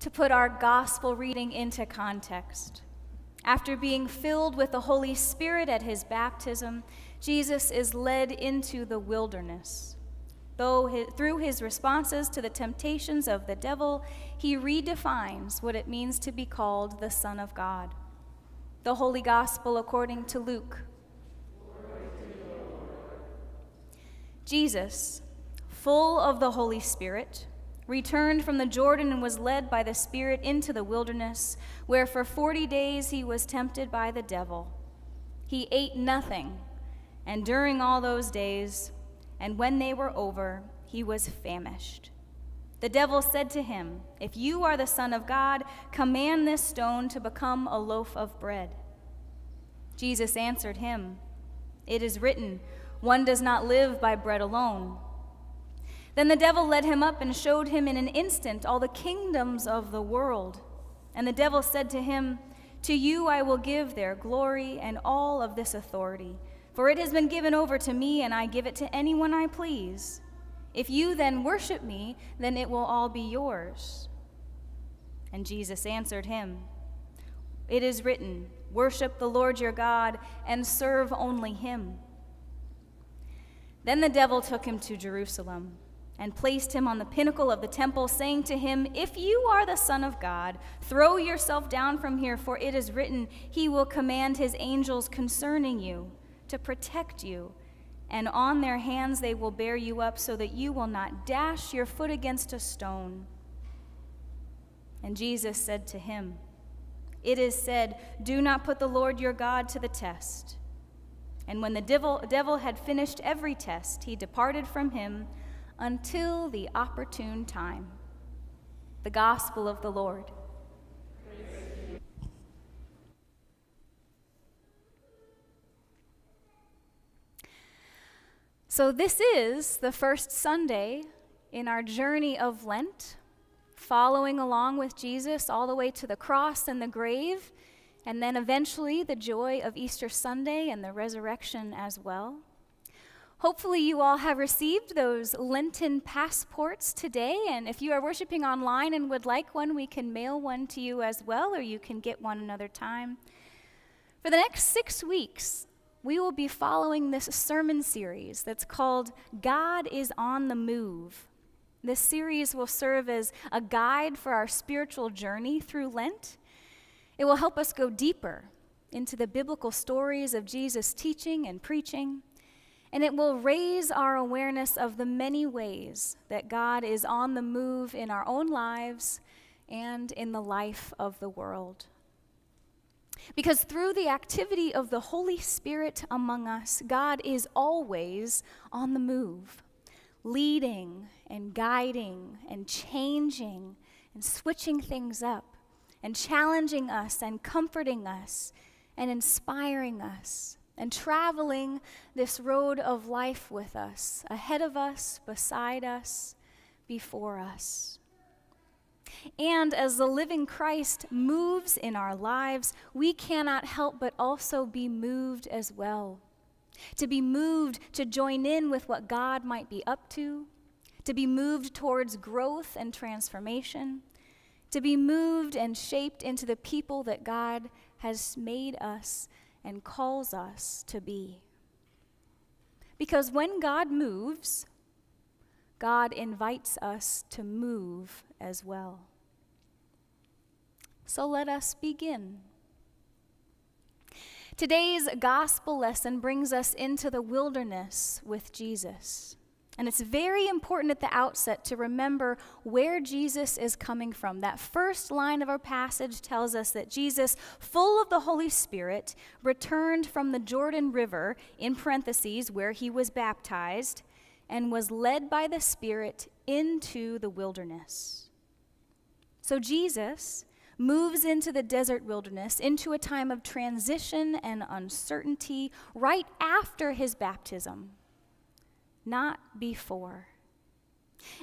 to put our gospel reading into context. After being filled with the Holy Spirit at his baptism, Jesus is led into the wilderness. Through his responses to the temptations of the devil, he redefines what it means to be called the Son of God. The Holy Gospel according to Luke. Jesus, full of the Holy Spirit, returned from the Jordan and was led by the Spirit into the wilderness, where for 40 days he was tempted by the devil. He ate nothing, and during all those days, and when they were over, he was famished. The devil said to him, "If you are the Son of God, command this stone to become a loaf of bread." Jesus answered him, "It is written, 'One does not live by bread alone.'" Then the devil led him up and showed him in an instant all the kingdoms of the world. And the devil said to him, "To you I will give their glory and all of this authority, for it has been given over to me, and I give it to anyone I please. If you then worship me, then it will all be yours." And Jesus answered him, "It is written, 'Worship the Lord your God and serve only him.'" Then the devil took him to Jerusalem and placed him on the pinnacle of the temple, saying to him, "If you are the Son of God, throw yourself down from here, for it is written, 'He will command his angels concerning you to protect you, and on their hands they will bear you up so that you will not dash your foot against a stone.'" And Jesus said to him, "It is said, 'Do not put the Lord your God to the test.'" And when the devil had finished every test, he departed from him until the opportune time. The Gospel of the Lord. So this is the first Sunday in our journey of Lent, following along with Jesus all the way to the cross and the grave, and then eventually the joy of Easter Sunday and the resurrection as well. Hopefully you all have received those Lenten passports today, and if you are worshiping online and would like one, we can mail one to you as well, or you can get one another time. For the next 6 weeks, we will be following this sermon series that's called God is on the Move. This series will serve as a guide for our spiritual journey through Lent. It will help us go deeper into the biblical stories of Jesus' teaching and preaching, and it will raise our awareness of the many ways that God is on the move in our own lives and in the life of the world. Because through the activity of the Holy Spirit among us, God is always on the move, leading and guiding and changing and switching things up and challenging us and comforting us and inspiring us and traveling this road of life with us, ahead of us, beside us, before us. And as the living Christ moves in our lives, we cannot help but also be moved as well. To be moved to join in with what God might be up to be moved towards growth and transformation, to be moved and shaped into the people that God has made us and calls us to be. Because when God moves, God invites us to move as well. So let us begin. Today's gospel lesson brings us into the wilderness with Jesus. And it's very important at the outset to remember where Jesus is coming from. That first line of our passage tells us that Jesus, full of the Holy Spirit, returned from the Jordan River, in parentheses, where he was baptized, and was led by the Spirit into the wilderness. So Jesus moves into the desert wilderness, into a time of transition and uncertainty right after his baptism, not before.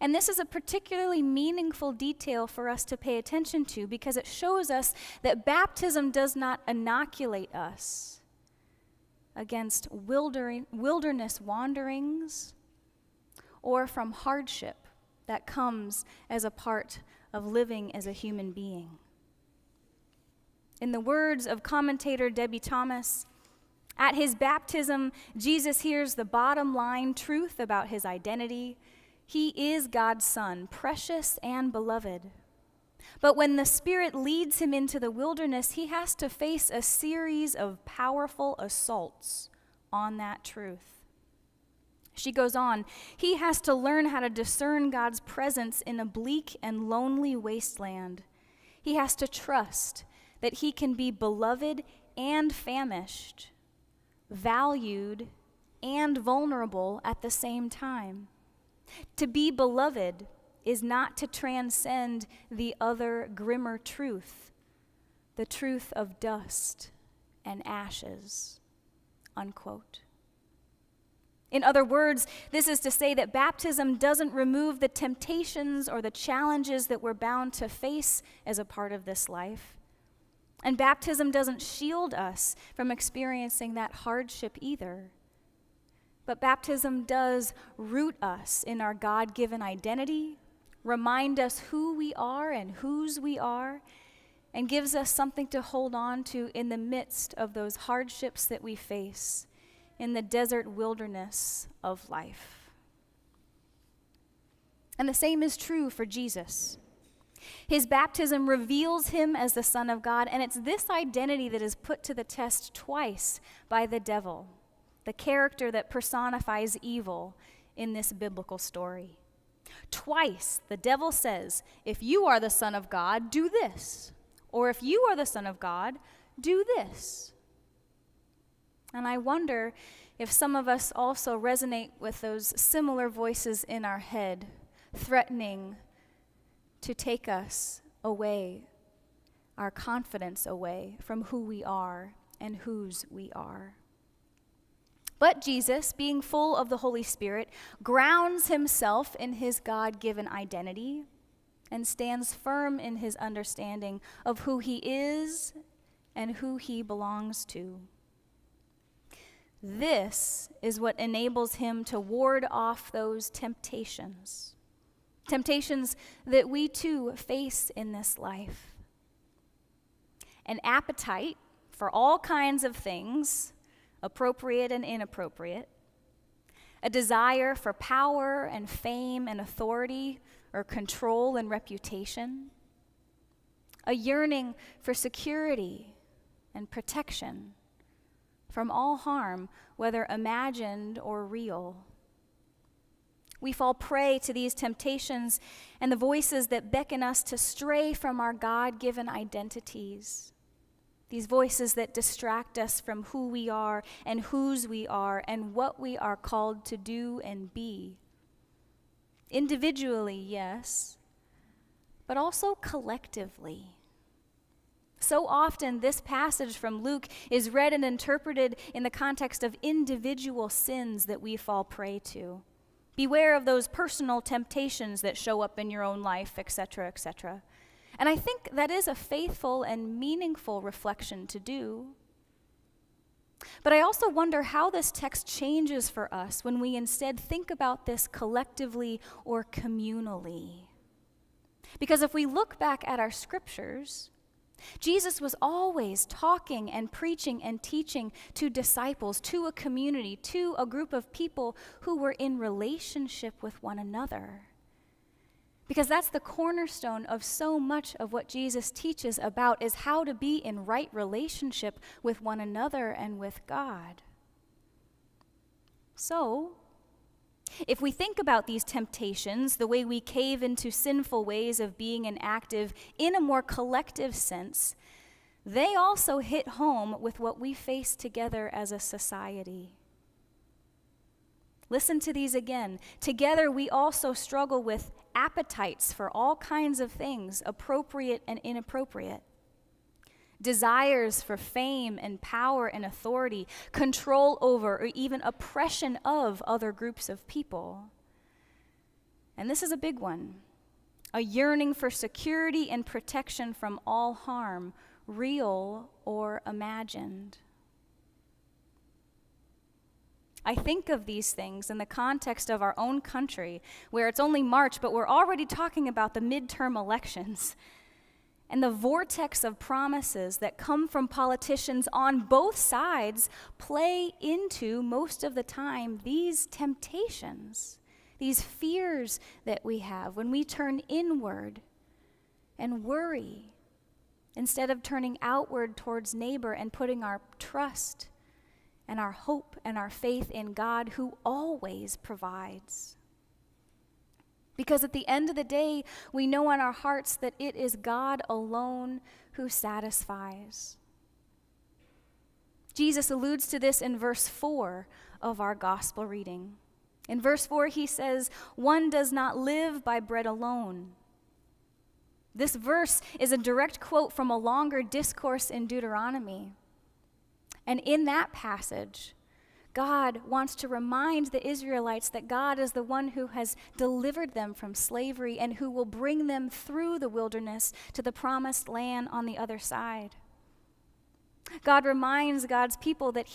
And this is a particularly meaningful detail for us to pay attention to because it shows us that baptism does not inoculate us against wilderness wanderings or from hardship that comes as a part of living as a human being. In the words of commentator Debbie Thomas, at his baptism, Jesus hears the bottom line truth about his identity. He is God's Son, precious and beloved. But when the Spirit leads him into the wilderness, he has to face a series of powerful assaults on that truth. She goes on, he has to learn how to discern God's presence in a bleak and lonely wasteland. He has to trust that he can be beloved and famished, valued and vulnerable at the same time. To be beloved is not to transcend the other grimmer truth, the truth of dust and ashes, unquote. In other words, this is to say that baptism doesn't remove the temptations or the challenges that we're bound to face as a part of this life. And baptism doesn't shield us from experiencing that hardship either. But baptism does root us in our God-given identity, remind us who we are and whose we are, and gives us something to hold on to in the midst of those hardships that we face in the desert wilderness of life. And the same is true for Jesus. His baptism reveals him as the Son of God, and it's this identity that is put to the test twice by the devil, the character that personifies evil in this biblical story. Twice, the devil says, if you are the Son of God, do this. Or if you are the Son of God, do this. And I wonder if some of us also resonate with those similar voices in our head, threatening to take us away, our confidence away from who we are and whose we are. But Jesus, being full of the Holy Spirit, grounds himself in his God-given identity and stands firm in his understanding of who he is and who he belongs to. This is what enables him to ward off those temptations that we too face in this life. An appetite for all kinds of things, appropriate and inappropriate, a desire for power and fame and authority or control and reputation, a yearning for security and protection from all harm, whether imagined or real. We fall prey to these temptations and the voices that beckon us to stray from our God-given identities. These voices that distract us from who we are and whose we are and what we are called to do and be. Individually, yes, but also collectively. So often, this passage from Luke is read and interpreted in the context of individual sins that we fall prey to. Beware of those personal temptations that show up in your own life, etc., etc. And I think that is a faithful and meaningful reflection to do. But I also wonder how this text changes for us when we instead think about this collectively or communally. Because if we look back at our scriptures, Jesus was always talking and preaching and teaching to disciples, to a community, to a group of people who were in relationship with one another. Because that's the cornerstone of so much of what Jesus teaches about, is how to be in right relationship with one another and with God. So, if we think about these temptations, the way we cave into sinful ways of being inactive in a more collective sense, they also hit home with what we face together as a society. Listen to these again. Together, we also struggle with appetites for all kinds of things, appropriate and inappropriate. Desires for fame and power and authority, control over or even oppression of other groups of people. And this is a big one. A yearning for security and protection from all harm, real or imagined. I think of these things in the context of our own country, where it's only March, but we're already talking about the midterm elections. And the vortex of promises that come from politicians on both sides play into, most of the time, these temptations, these fears that we have when we turn inward and worry instead of turning outward towards neighbor and putting our trust and our hope and our faith in God, who always provides. Because at the end of the day, we know in our hearts that it is God alone who satisfies. Jesus alludes to this in verse 4 of our gospel reading. In verse 4, he says, "One does not live by bread alone." This verse is a direct quote from a longer discourse in Deuteronomy. And in that passage, God wants to remind the Israelites that God is the one who has delivered them from slavery and who will bring them through the wilderness to the promised land on the other side. God reminds God's people that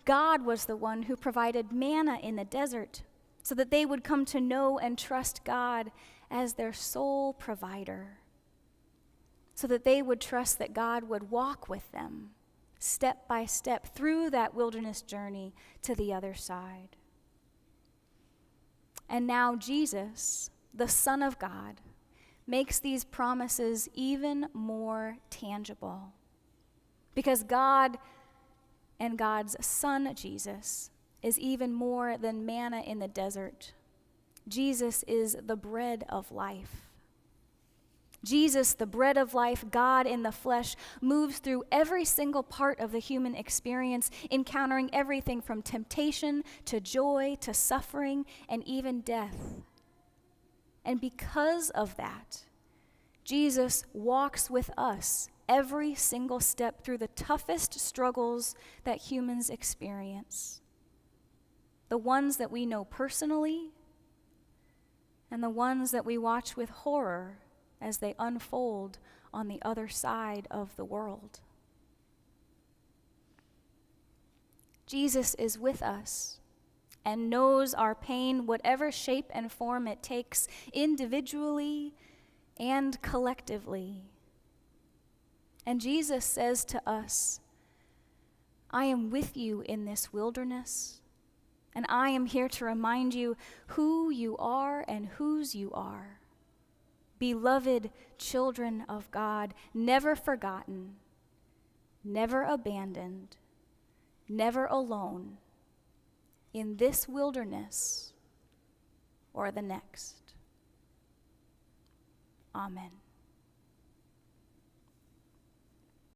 God was the one who provided manna in the desert so that they would come to know and trust God as their sole provider, so that they would trust that God would walk with them step by step through that wilderness journey to the other side. And now Jesus, the Son of God, makes these promises even more tangible. Because God and God's Son, Jesus, is even more than manna in the desert. Jesus is the bread of life. Jesus, the bread of life, God in the flesh, moves through every single part of the human experience, encountering everything from temptation to joy to suffering and even death. And because of that, Jesus walks with us every single step through the toughest struggles that humans experience. The ones that we know personally, and the ones that we watch with horror as they unfold on the other side of the world. Jesus is with us and knows our pain, whatever shape and form it takes, individually and collectively. And Jesus says to us, "I am with you in this wilderness, and I am here to remind you who you are and whose you are. Beloved children of God, never forgotten, never abandoned, never alone, in this wilderness or the next." Amen.